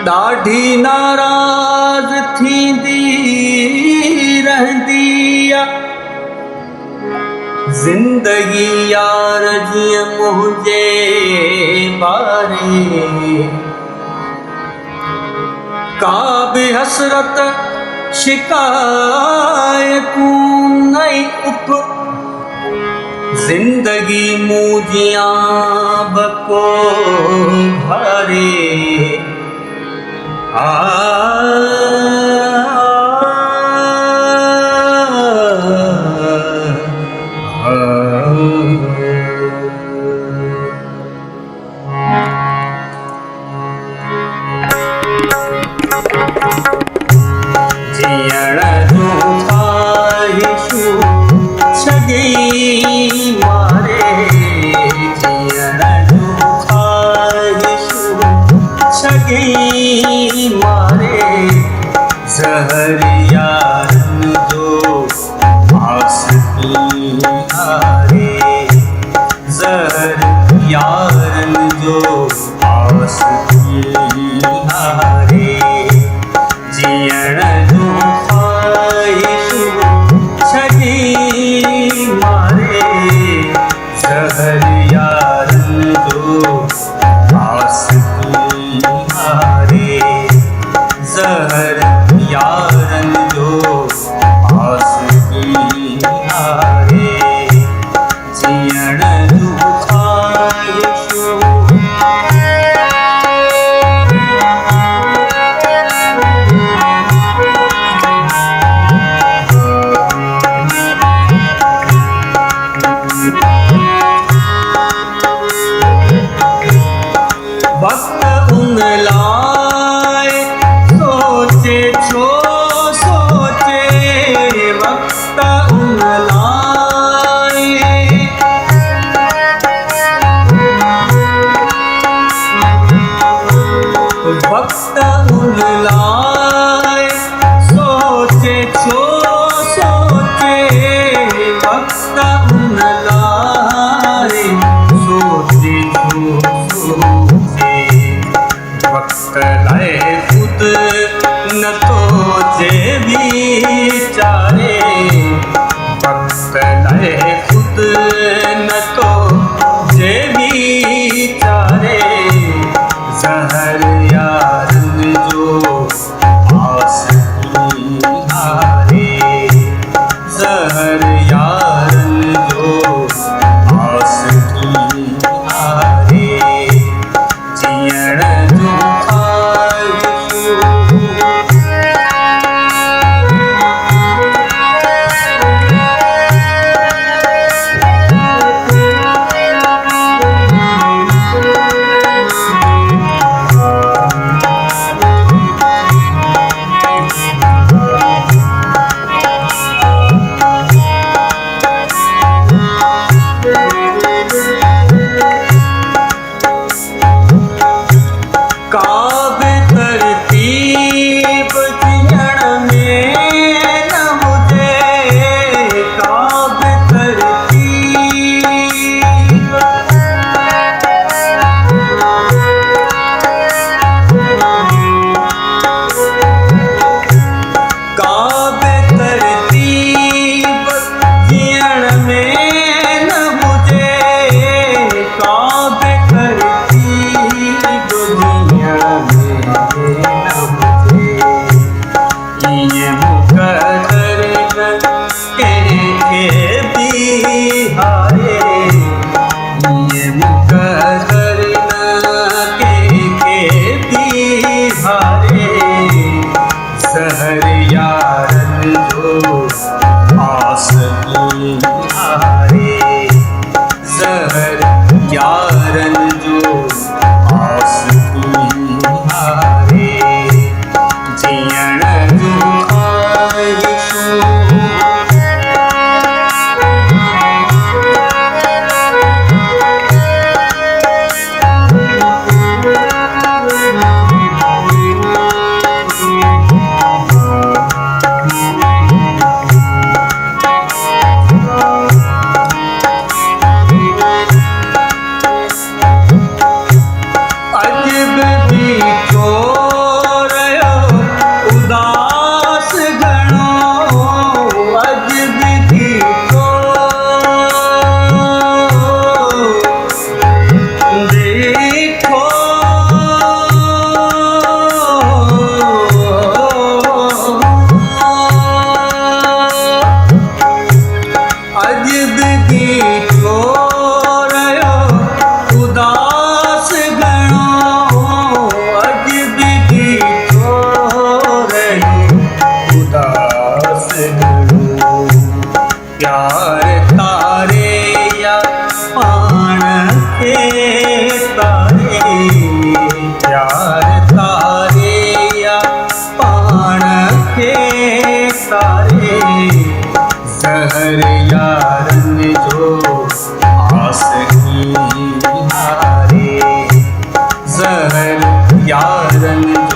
ॾाढी नाराज़ थींदी रहंदी आहे ज़िंदगी यार जीअं मुंहिंजे बारे का बि हसरत शिकायतूं नई उप जिंदगी मुझियां बको भरे जियण जूं ख़्वाहिशूं छॾी मारे जियण जूं ख़्वाहिशूं छॾी मारे ज़हर यारनि जो आसिकी हारे ज़हर यारनि जो आसिकी हारे जियण जूं ख़्वाहिशूं छॾी मारे ज़हर यारनि जो आसिकी हारे ज़हर यारनि जो आसिकी हारे जियण जूं ख़्वाहिशूं वक्त उन लाए सोचे छो सोचे वक्त उन लाए वक्त उन लाए सोचे छो सोचे वक्त उन लाए सोचे छो सोचे वक्त यारन